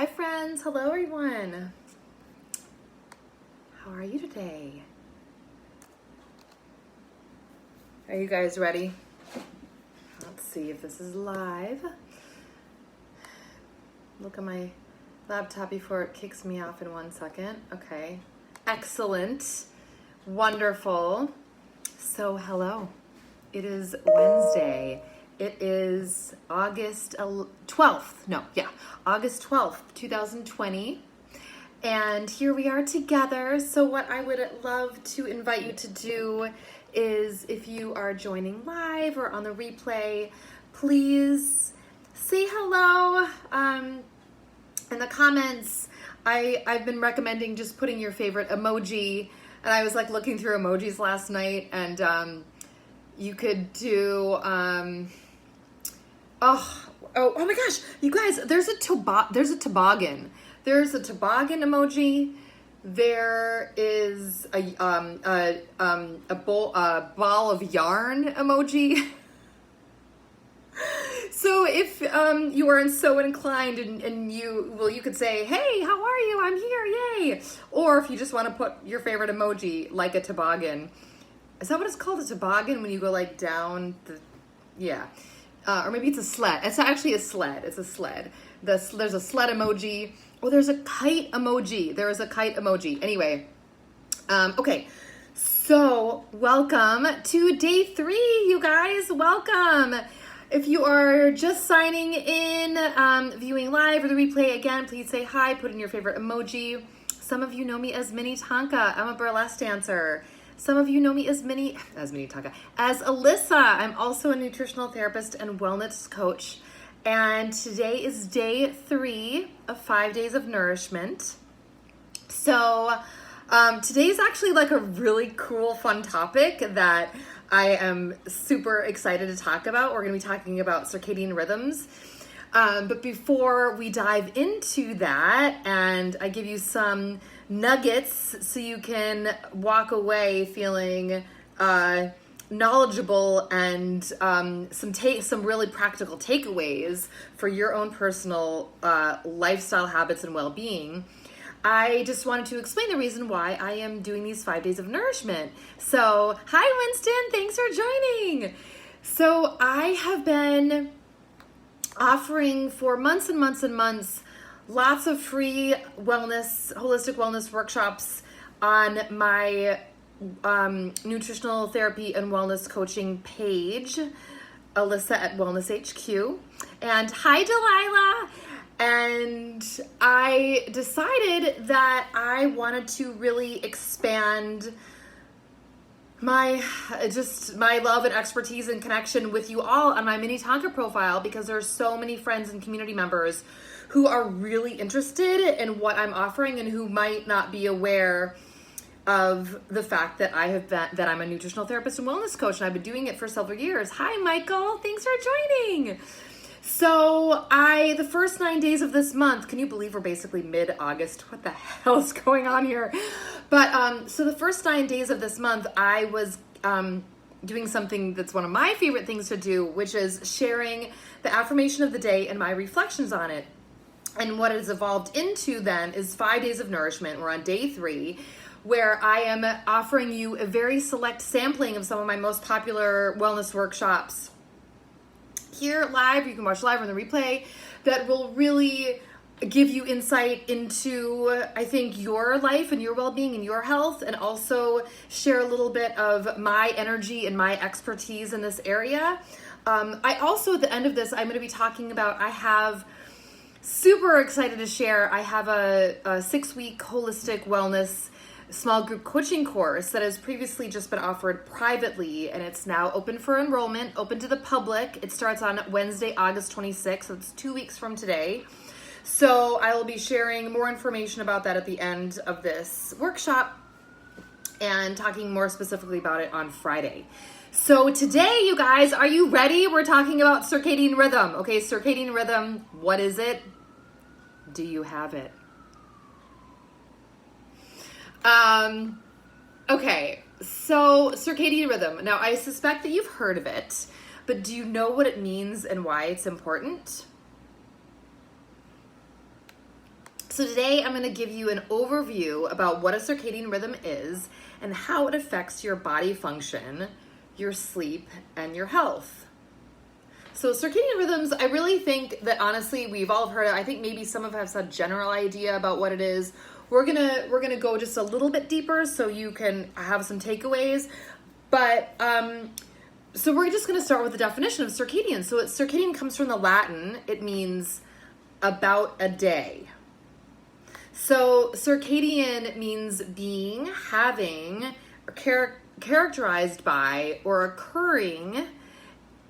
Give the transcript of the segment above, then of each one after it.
Hi friends, hello everyone. How are you today? Are you guys ready? Let's see if this is live. Look at my laptop before it kicks me off in 1 second. Okay, excellent, wonderful. So hello, it is Wednesday. It is August 12th, 2020. And here we are together. So what I would love to invite you to do is, if you are joining live or on the replay, please say hello in the comments. I've been recommending just putting your favorite emoji. And I was like looking through emojis last night, and you could do... Oh my gosh, you guys, there's a toboggan. There's a toboggan emoji. There is a ball of yarn emoji. So if you are so inclined and you could say, hey, how are you? I'm here, yay. Or if you just want to put your favorite emoji, like a toboggan. Is that what it's called, a toboggan, when you go like down the, yeah. Or maybe it's a sled. It's actually a sled. It's a sled. There's a sled emoji. Oh, there's a kite emoji. There is a kite emoji. Anyway, okay. So welcome to day 3, you guys. Welcome. If you are just signing in, viewing live or the replay, again, please say hi. Put in your favorite emoji. Some of you know me as Mini Tonka. I'm a burlesque dancer. Some of you know me as Alyssa. I'm also a nutritional therapist and wellness coach. And today is day 3 of 5 days of nourishment. So today is actually like a really cool, fun topic that I am super excited to talk about. We're going to be talking about circadian rhythms. But before we dive into that, and I give you some nuggets so you can walk away feeling knowledgeable and some really practical takeaways for your own personal lifestyle habits and well-being, I just wanted to explain the reason why I am doing these 5 days of nourishment. So, hi Winston, thanks for joining. So I have been offering for months and months and months lots of free holistic wellness workshops on my nutritional therapy and wellness coaching page, Alyssa at Wellness HQ. And hi, Delilah. And I decided that I wanted to really expand my love and expertise and connection with you all on my Mini Tonka profile, because there are so many friends and community members who are really interested in what I'm offering and who might not be aware of the fact that I'm a nutritional therapist and wellness coach, and I've been doing it for several years. Hi, Michael. Thanks for joining. So the first 9 days of this month, can you believe we're basically mid-August? What the hell is going on here? But so the first 9 days of this month, I was doing something that's one of my favorite things to do, which is sharing the affirmation of the day and my reflections on it. And what it has evolved into then is 5 days of nourishment. We're on day 3, where I am offering you a very select sampling of some of my most popular wellness workshops here live. You can watch live on the replay, that will really give you insight into, I think, your life and your well-being and your health, and also share a little bit of my energy and my expertise in this area. I also, at the end of this, I'm going to be talking about, super excited to share, I have a 6-week holistic wellness small group coaching course that has previously just been offered privately, and it's now open for enrollment, open to the public. It starts on Wednesday, August 26th, so it's 2 weeks from today. So I will be sharing more information about that at the end of this workshop and talking more specifically about it on Friday. So today, you guys, are you ready? We're talking about circadian rhythm. Okay, circadian rhythm, what is it? Do you have it? Okay, so circadian rhythm. Now, I suspect that you've heard of it, but do you know what it means and why it's important? So today I'm going to give you an overview about what a circadian rhythm is and how it affects your body function, your sleep, and your health. So circadian rhythms, I really think that honestly we've all heard it. I think maybe some of us have a general idea about what it is. We're gonna go just a little bit deeper so you can have some takeaways. But so we're just gonna start with the definition of circadian. So circadian comes from the Latin. It means about a day. So circadian means being, having, or characterized by, or occurring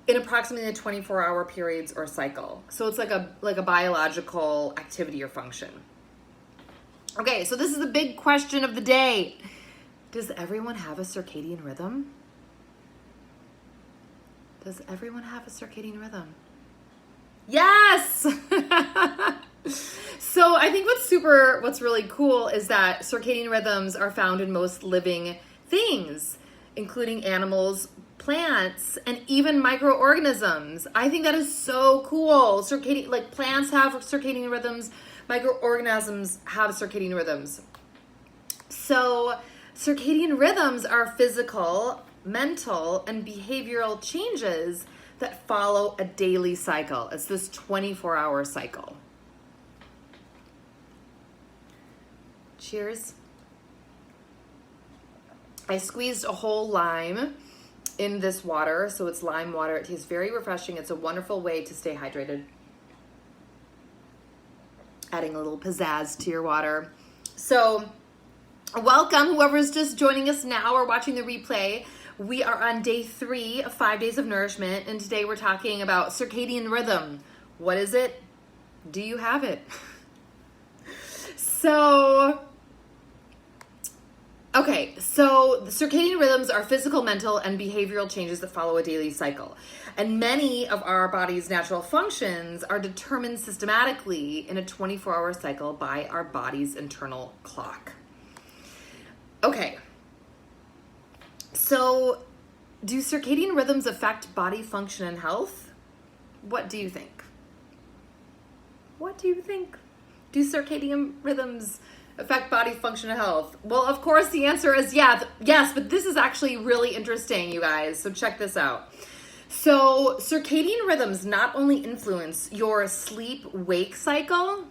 in approximately the 24-hour periods or cycle. So it's like a biological activity or function. Okay, so this is the big question of the day. Does everyone have a circadian rhythm? Does everyone have a circadian rhythm? Yes! So I think what's really cool is that circadian rhythms are found in most living things, including animals, plants, and even microorganisms. I think that is so cool. Like plants have circadian rhythms, microorganisms have circadian rhythms. So circadian rhythms are physical, mental, and behavioral changes that follow a daily cycle. It's this 24-hour cycle. Cheers. I squeezed a whole lime in this water, so it's lime water. It tastes very refreshing. It's a wonderful way to stay hydrated. Adding a little pizzazz to your water. So, welcome, whoever's just joining us now or watching the replay. We are on day 3 of 5 days of nourishment, and today we're talking about circadian rhythm. What is it? Do you have it? So the circadian rhythms are physical, mental, and behavioral changes that follow a daily cycle. And many of our body's natural functions are determined systematically in a 24-hour cycle by our body's internal clock. Okay. So, do circadian rhythms affect body function and health? What do you think? What do you think? Do circadian rhythms affect body function and health? Well, of course, the answer is yes, but this is actually really interesting, you guys. So check this out. So circadian rhythms not only influence your sleep-wake cycle,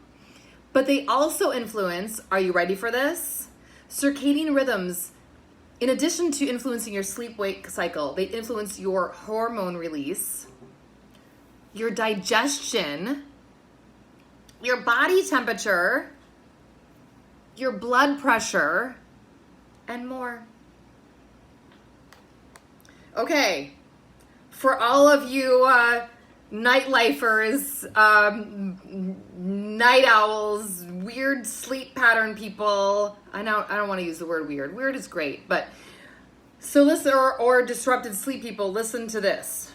but they also influence, are you ready for this? Circadian rhythms, in addition to influencing your sleep-wake cycle, they influence your hormone release, your digestion, your body temperature, your blood pressure, and more. Okay, for all of you nightlifers, night owls, weird sleep pattern people, I don't want to use the word weird. Weird is great, but so listen, or disrupted sleep people, listen to this.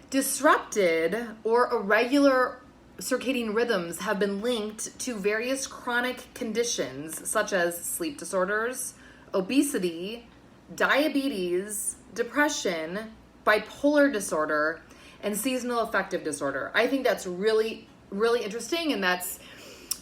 Disrupted or irregular circadian rhythms have been linked to various chronic conditions such as sleep disorders, obesity, diabetes, depression, bipolar disorder, and seasonal affective disorder. I think that's really, really interesting, and that's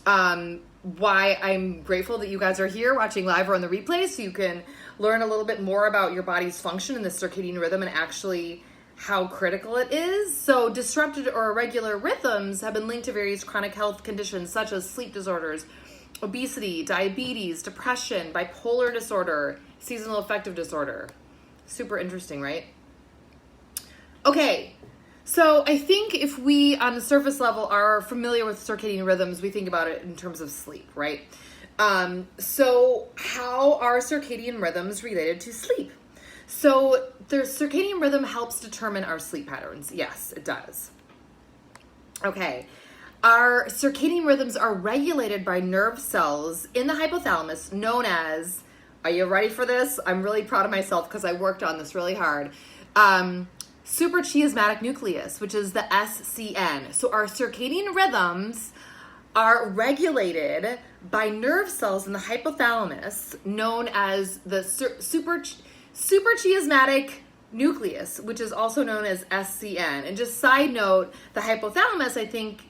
why I'm grateful that you guys are here watching live or on the replay so you can learn a little bit more about your body's function in the circadian rhythm and actually how critical it is. So disrupted or irregular rhythms have been linked to various chronic health conditions such as sleep disorders, obesity, diabetes, depression, bipolar disorder, seasonal affective disorder. Super interesting, right? Okay, so I think if we on the surface level are familiar with circadian rhythms, we think about it in terms of sleep, right? So how are circadian rhythms related to sleep? So the circadian rhythm helps determine our sleep patterns. Yes, it does. Okay. Our circadian rhythms are regulated by nerve cells in the hypothalamus known as, are you ready for this? I'm really proud of myself because I worked on this really hard. Suprachiasmatic nucleus, which is the SCN. So our circadian rhythms are regulated by nerve cells in the hypothalamus known as the suprachiasmatic nucleus, which is also known as SCN. And just side note, the hypothalamus, I think,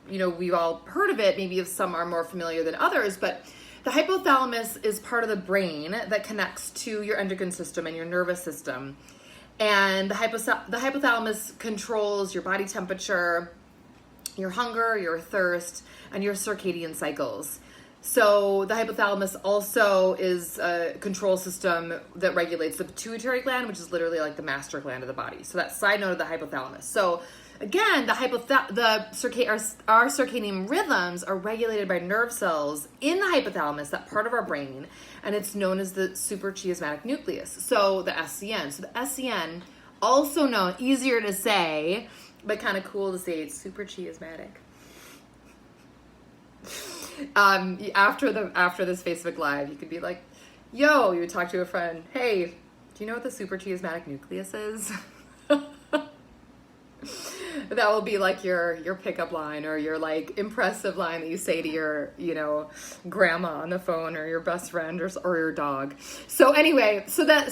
we've all heard of it. Maybe if some are more familiar than others, but the hypothalamus is part of the brain that connects to your endocrine system and your nervous system. And the hypothalamus controls your body temperature, your hunger, your thirst, and your circadian cycles. So the hypothalamus also is a control system that regulates the pituitary gland, which is literally like the master gland of the body. So that's side note of the hypothalamus. So again, our circadian rhythms are regulated by nerve cells in the hypothalamus, that part of our brain, and it's known as the suprachiasmatic nucleus. So the SCN. So the SCN, also known, easier to say, but kind of cool to say, it's suprachiasmatic. After this Facebook Live, you could be like, yo, you would talk to a friend, hey, do you know what the suprachiasmatic nucleus is? That will be like your pickup line, or your like impressive line that you say to your, grandma on the phone, or your best friend, or your dog. So anyway, so the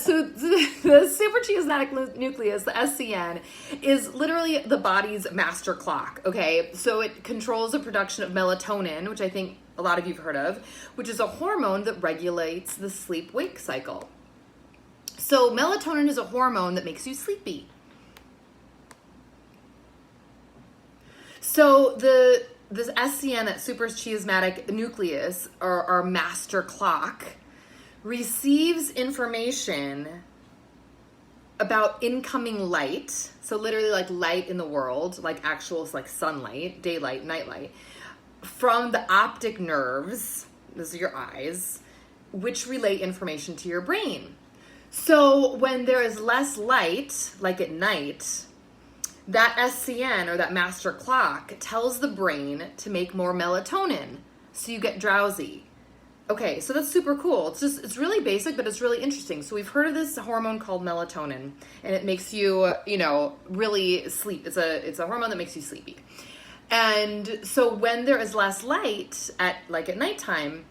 suprachiasmatic nucleus, the SCN, is literally the body's master clock. Okay, so it controls the production of melatonin, which I think a lot of you've heard of, which is a hormone that regulates the sleep-wake cycle. So melatonin is a hormone that makes you sleepy. So this SCN, that suprachiasmatic nucleus, or our master clock, receives information about incoming light. So literally like light in the world, like actual like sunlight, daylight, nightlight, from the optic nerves, those are your eyes, which relay information to your brain. So when there is less light, like at night, that SCN, or that master clock, tells the brain to make more melatonin, so you get drowsy. Okay, so that's super cool. It's really basic, but it's really interesting. So we've heard of this hormone called melatonin, and it makes you, really sleep. It's a hormone that makes you sleepy. And so when there is less light at nighttime,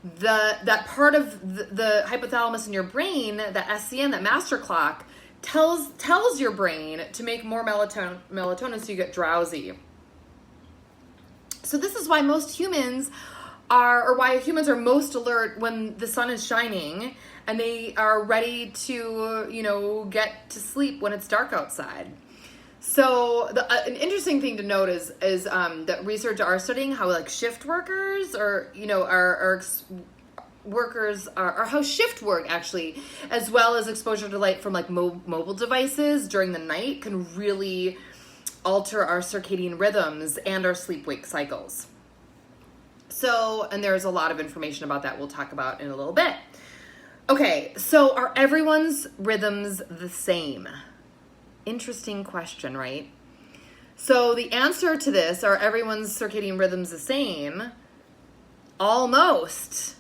that part of the hypothalamus in your brain, that SCN, that master clock, tells your brain to make more melatonin so you get drowsy. So this is why humans are most alert when the sun is shining, and they are ready to, get to sleep when it's dark outside. So an interesting thing to note is that research are studying how like shift workers, or workers are how shift work actually, as well as exposure to light from like mobile devices during the night, can really alter our circadian rhythms and our sleep-wake cycles. So, and there's a lot of information about that we'll talk about in a little bit. Okay, so are everyone's rhythms the same? Interesting question, right? So the answer to this, are everyone's circadian rhythms the same? Almost.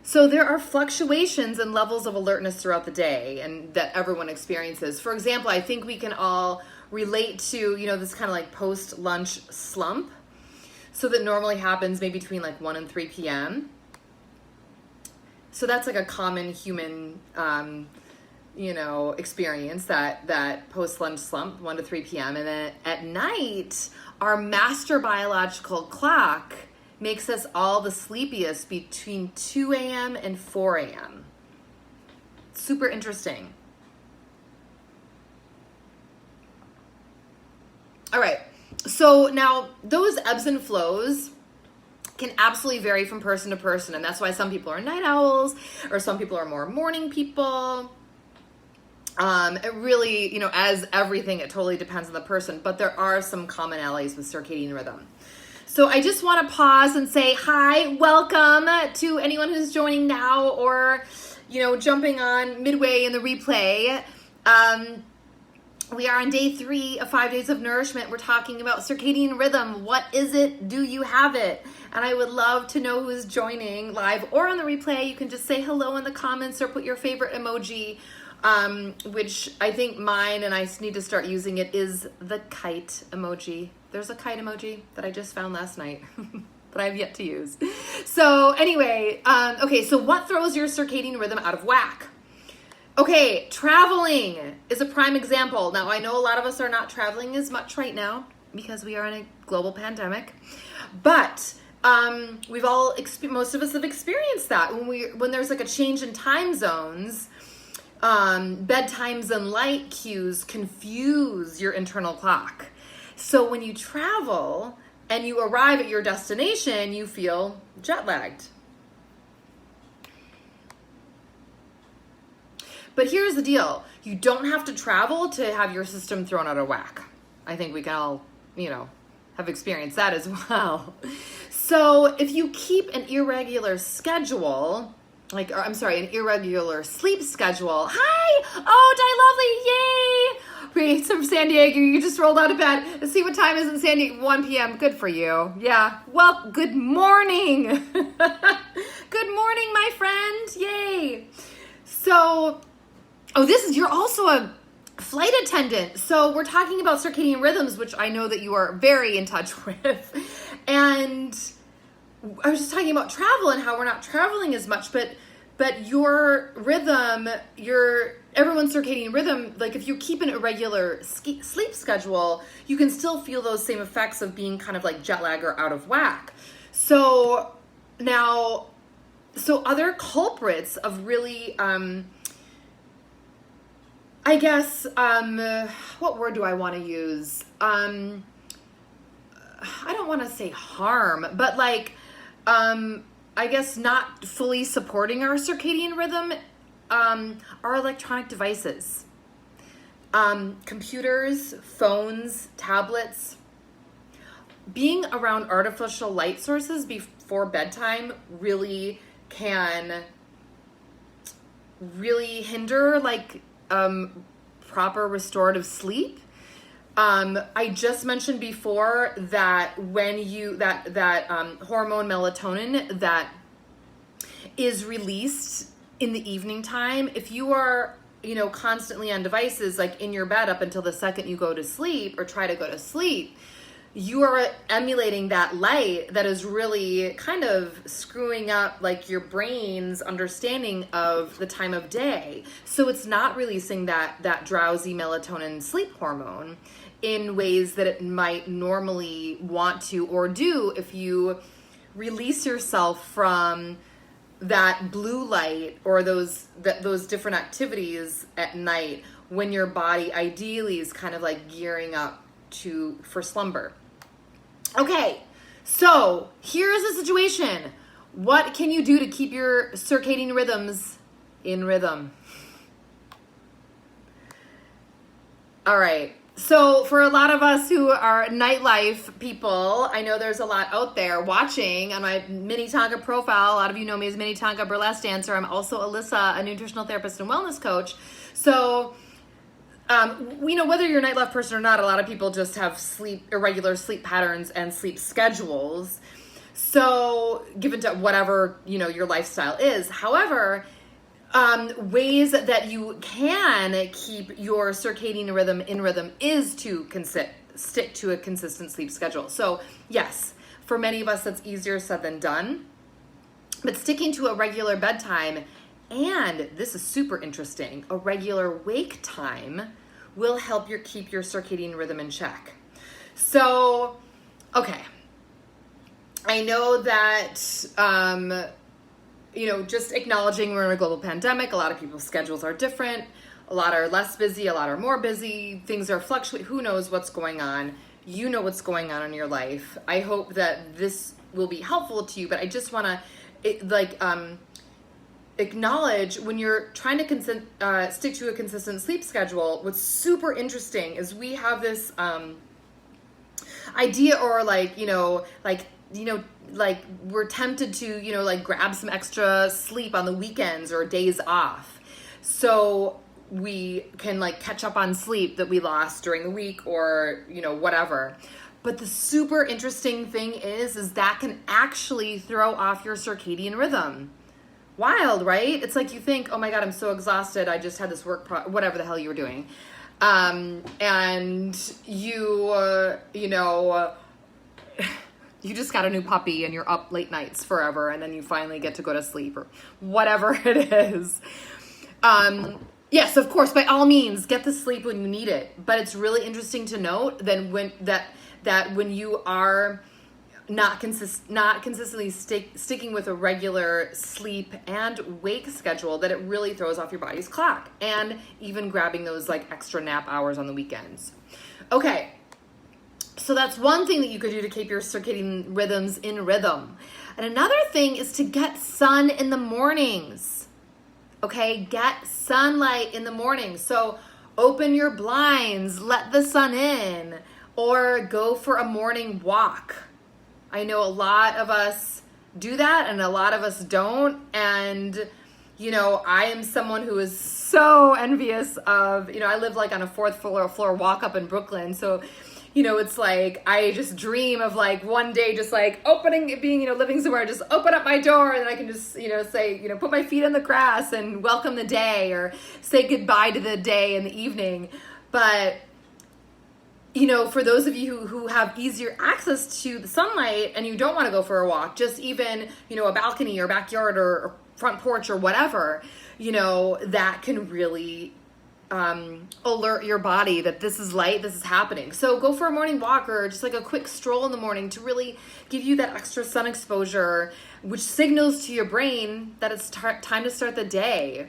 So there are fluctuations in levels of alertness throughout the day, and that everyone experiences. For example, I think we can all relate to, this kind of like post-lunch slump. So that normally happens maybe between like 1 and 3 p.m. So that's like a common human, experience, that post-lunch slump, 1 to 3 p.m. And then at night, our master biological clock makes us all the sleepiest between 2 a.m. and 4 a.m. Super interesting. All right. So now those ebbs and flows can absolutely vary from person to person. And that's why some people are night owls, or some people are more morning people. It really, as everything, it totally depends on the person. But there are some commonalities with circadian rhythm. So I just want to pause and say hi, welcome to anyone who's joining now, or, jumping on midway in the replay. We are on day 3 of 5 days of nourishment. We're talking about circadian rhythm. What is it? Do you have it? And I would love to know who's joining live or on the replay. You can just say hello in the comments, or put your favorite emoji, which I think mine, and I need to start using it, is the kite emoji. There's a kite emoji that I just found last night that I have yet to use. So anyway, okay, so what throws your circadian rhythm out of whack? Okay, traveling is a prime example. Now, I know a lot of us are not traveling as much right now, because we are in a global pandemic. But we've all, most of us have experienced that when there's like a change in time zones. Bedtimes and light cues confuse your internal clock. So when you travel and you arrive at your destination, you feel jet lagged. But here's the deal. You don't have to travel to have your system thrown out of whack. I think we can all, have experienced that as well. So if you keep an irregular schedule, an irregular sleep schedule. Hi! Oh, Di Lovely, yay! Great, from San Diego, you just rolled out of bed. Let's see what time is in San Diego. 1 p.m. Good for you. Yeah. Well, good morning. Good morning, my friend. Yay. So, you're also a flight attendant. So we're talking about circadian rhythms, which I know that you are very in touch with. And I was just talking about travel and how we're not traveling as much, but your rhythm, everyone's circadian rhythm, like if you keep an irregular sleep schedule, you can still feel those same effects of being kind of like jet lag or out of whack. So other culprits of really, what word do I want to use? I don't want to say harm, but not fully supporting our circadian rhythm are electronic devices. Computers, phones, tablets. Being around artificial light sources before bedtime really can hinder proper restorative sleep. I just mentioned before that when hormone melatonin that is released in the evening time, if you are, constantly on devices, like in your bed up until the second you go to sleep or try to go to sleep, you are emulating that light that is really kind of screwing up like your brain's understanding of the time of day. So it's not releasing that drowsy melatonin sleep hormone in ways that it might normally want to or do if you release yourself from that blue light or those different activities at night when your body ideally is kind of like gearing up for slumber. Okay, so here's the situation. What can you do to keep your circadian rhythms in rhythm? All right. So for a lot of us who are nightlife people, I know there's a lot out there watching on my Minnetonka profile. A lot of you know me as Minnetonka Burlesque Dancer. I'm also Alyssa, a nutritional therapist and wellness coach. So, whether you're a nightlife person or not, a lot of people just have irregular sleep patterns and sleep schedules. So given to whatever, your lifestyle is. However, ways that you can keep your circadian rhythm in rhythm is to stick to a consistent sleep schedule. So yes, for many of us that's easier said than done, but sticking to a regular bedtime, and this is super interesting, a regular wake time will help keep your circadian rhythm in check. So, okay, I know that just acknowledging we're in a global pandemic, a lot of people's schedules are different. A lot are less busy, a lot are more busy. Things are fluctuating. Who knows what's going on? You know what's going on in your life. I hope that this will be helpful to you, but I just want to acknowledge when you're trying to stick to a consistent sleep schedule. What's super interesting is we have this idea or we're tempted to, grab some extra sleep on the weekends or days off. So we can catch up on sleep that we lost during the week or, whatever. But the super interesting thing is that can actually throw off your circadian rhythm. Wild, right? It's like you think, oh my God, I'm so exhausted. I just had this whatever the hell you were doing. And you just got a new puppy and you're up late nights forever and then you finally get to go to sleep or whatever it is. Yes, of course, by all means, get the sleep when you need it. But it's really interesting to note that that when you are not consistently sticking with a regular sleep and wake schedule, that it really throws off your body's clock, and even grabbing those like extra nap hours on the weekends. Okay, so that's one thing that you could do to keep your circadian rhythms in rhythm. And another thing is to get sun in the mornings. Okay, get sunlight in the morning. So open your blinds, let the sun in, or go for a morning walk. I know a lot of us do that and a lot of us don't. And, you know, I am someone who is so envious of, you know, I live like on a fourth floor walk up in Brooklyn. So, you know, it's like, I just dream of like one day just like being, you know, living somewhere, just open up my door and I can just, you know, say, you know, put my feet in the grass and welcome the day, or say goodbye to the day in the evening. But, you know, for those of you who have easier access to the sunlight and you don't want to go for a walk, just even, you know, a balcony or backyard or front porch or whatever, you know, that can really alert your body that this is light, this is happening. So go for a morning walk or just like a quick stroll in the morning to really give you that extra sun exposure, which signals to your brain that it's time to start the day.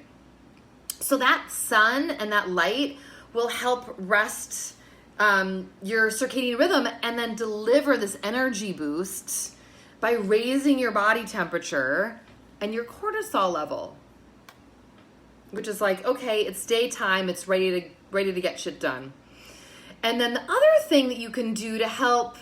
So that sun and that light will help rest your circadian rhythm and then deliver this energy boost by raising your body temperature and your cortisol level, which is like, okay, it's daytime, it's ready to get shit done. And then the other thing that you can do to help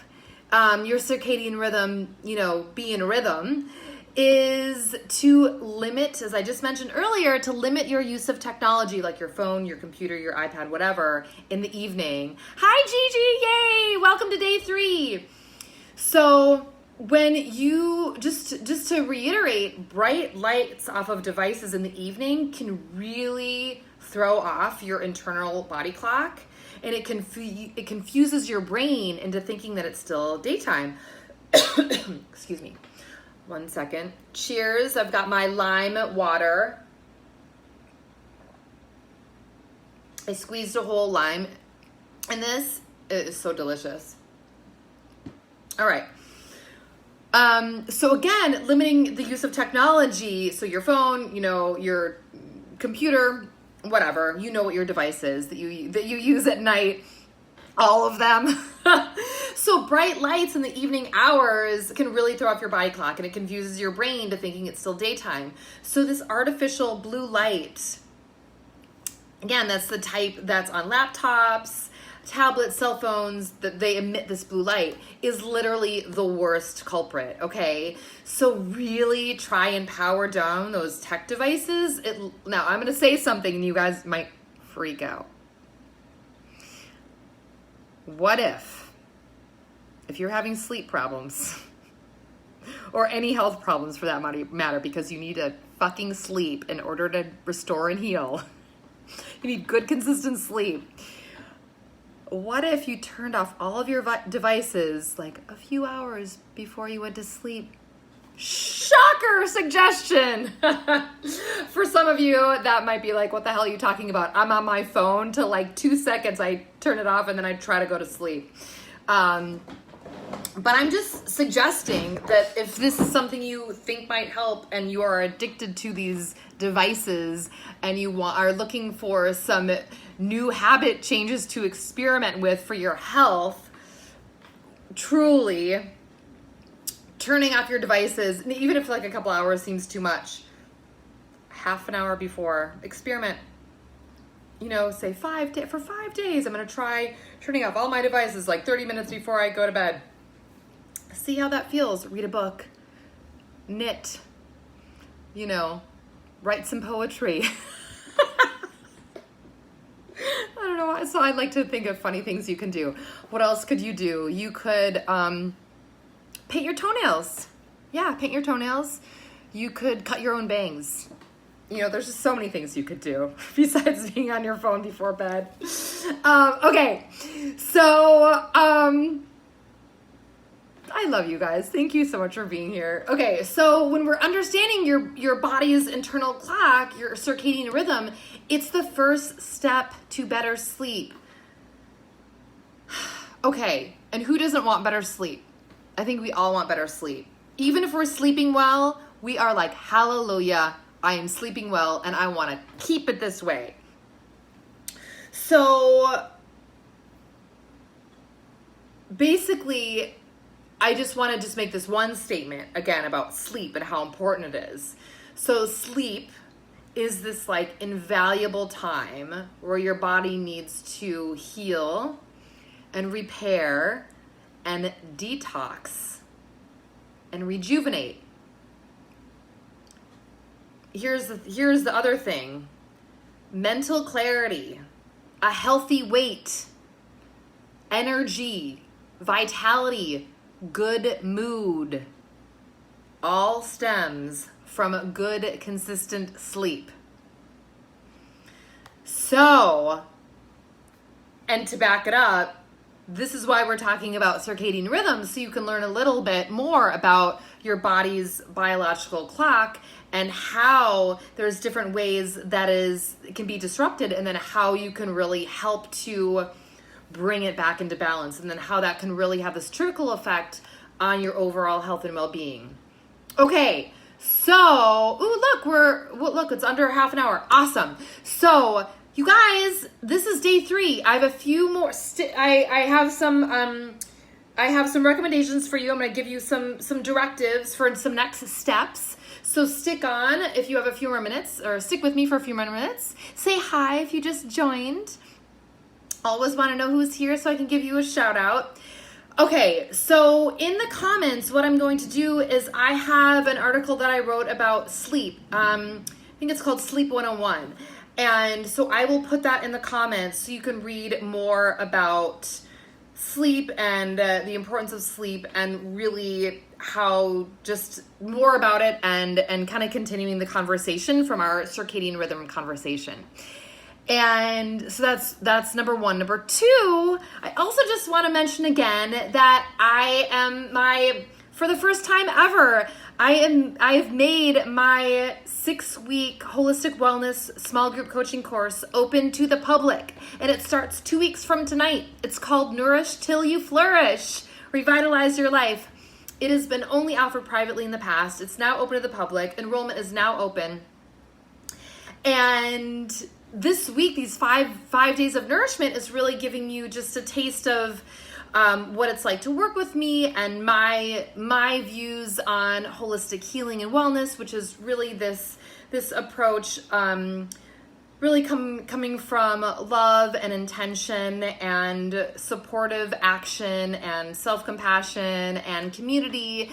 your circadian rhythm, you know, be in rhythm, is to limit, as I just mentioned earlier, to limit your use of technology like your phone, your computer, your iPad, whatever, in the evening. Hi, Gigi, yay! Welcome to day 3. So when you, just to reiterate, bright lights off of devices in the evening can really throw off your internal body clock, and it confuses your brain into thinking that it's still daytime. Excuse me. 1 second. Cheers. I've got my lime water. I squeezed a whole lime, and this is so delicious. All right. So again, limiting the use of technology. So your phone, you know, your computer, whatever, you know what your device is that you use at night, all of them. So bright lights in the evening hours can really throw off your body clock, and it confuses your brain to thinking it's still daytime. So this artificial blue light, again, that's the type that's on laptops, tablets, cell phones, that they emit this blue light, is literally the worst culprit, okay? So really try and power down those tech devices. Now, I'm going to say something and you guys might freak out. What if you're having sleep problems or any health problems for that matter, because you need to fucking sleep in order to restore and heal? You need good, consistent sleep. What if you turned off all of your devices like a few hours before you went to sleep? Shocker suggestion. For some of you, that might be like, what the hell are you talking about? I'm on my phone till like 2 seconds. I turn it off and then I try to go to sleep. But I'm just suggesting that if this is something you think might help and you are addicted to these devices and you are looking for some new habit changes to experiment with for your health, truly turning off your devices, even if like a couple hours seems too much, half an hour before, experiment. You know, say for 5 days, I'm going to try turning off all my devices like 30 minutes before I go to bed. See how that feels. Read a book, knit, you know, write some poetry. I don't know why. So I'd like to think of funny things you can do. What else could you do? You could paint your toenails. Yeah, paint your toenails. You could cut your own bangs. You know, there's just so many things you could do besides being on your phone before bed. Okay, so I love you guys. Thank you so much for being here. Okay, so when we're understanding your body's internal clock, your circadian rhythm, it's the first step to better sleep. Okay, and who doesn't want better sleep? I think we all want better sleep. Even if we're sleeping well, we are like, hallelujah, I am sleeping well and I want to keep it this way. So basically, I just want to make this one statement again about sleep and how important it is. So sleep is this like invaluable time where your body needs to heal and repair and detox and rejuvenate. Here's the other thing. Mental clarity, a healthy weight, energy, vitality, good mood, all stems from good, consistent sleep. So, and to back it up, this is why we're talking about circadian rhythms, so you can learn a little bit more about your body's biological clock and how there's different ways that it can be disrupted, and then how you can really help to bring it back into balance, and then how that can really have this trickle effect on your overall health and well-being. Okay, so, look, it's under half an hour. Awesome. So, you guys, this is day 3. I have a few more. I have some recommendations for you. I'm going to give you some directives for some next steps. So stick on if you have a few more minutes, or stick with me for a few more minutes. Say hi if you just joined. Always want to know who's here so I can give you a shout out. Okay, so in the comments, what I'm going to do is I have an article that I wrote about sleep. I think it's called Sleep 101. And so I will put that in the comments so you can read more about sleep and the importance of sleep, and really how just more about it, and kind of continuing the conversation from our circadian rhythm conversation. And so that's number 1. Number 2, I also just want to mention again that for the first time ever, I have made my 6-week holistic wellness small group coaching course open to the public, and it starts 2 weeks from tonight. It's called Nourish Till You Flourish. Revitalize your life. It has been only offered privately in the past. It's now open to the public. Enrollment is now open. And this week, these five days of nourishment is really giving you just a taste of what it's like to work with me, and my views on holistic healing and wellness, which is really this approach really coming from love and intention and supportive action and self-compassion and community.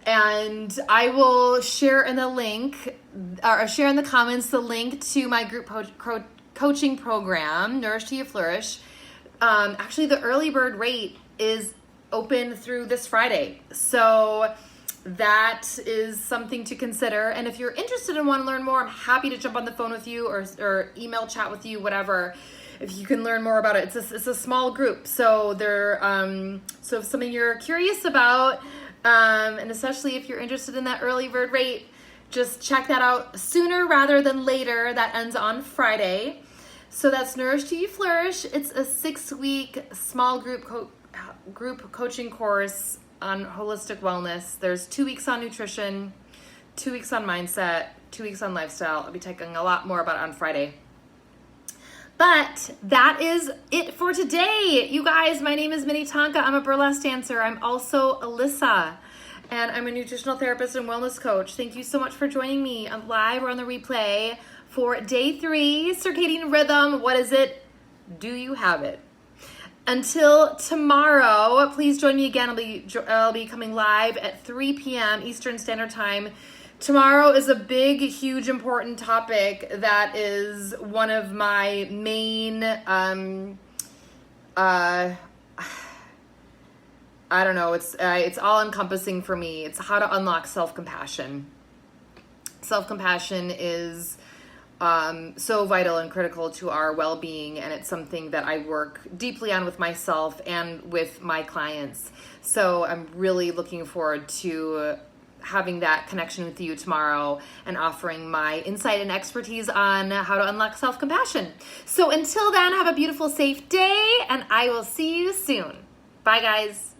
And I will share in the comments the link to my group coaching program, Nourish Till You Flourish. Actually, the early bird rate is open through this Friday. So that is something to consider. And if you're interested and want to learn more, I'm happy to jump on the phone with you or email chat with you, whatever, if you can learn more about it. It's a small group. So so if something you're curious about, and especially if you're interested in that early bird rate, just check that out sooner rather than later. That ends on Friday. So that's Nourish Till You Flourish. It's a 6-week small group coaching course on holistic wellness. There's 2 weeks on nutrition, 2 weeks on mindset, 2 weeks on lifestyle. I'll be talking a lot more about it on Friday. But that is it for today. You guys, my name is Minnie Tonka. I'm a burlesque dancer. I'm also Alyssa, and I'm a nutritional therapist and wellness coach. Thank you so much for joining me. I'm live or on the replay for day 3, circadian rhythm. What is it? Do you have it? Until tomorrow, please join me again. I'll be coming live at 3 p.m. Eastern Standard Time. Tomorrow is a big, huge, important topic that is one of my main, I don't know, it's all encompassing for me. It's how to unlock self-compassion. Self-compassion is so vital and critical to our well-being, and it's something that I work deeply on with myself and with my clients. So I'm really looking forward to having that connection with you tomorrow and offering my insight and expertise on how to unlock self-compassion. So until then, have a beautiful, safe day, and I will see you soon. Bye, guys.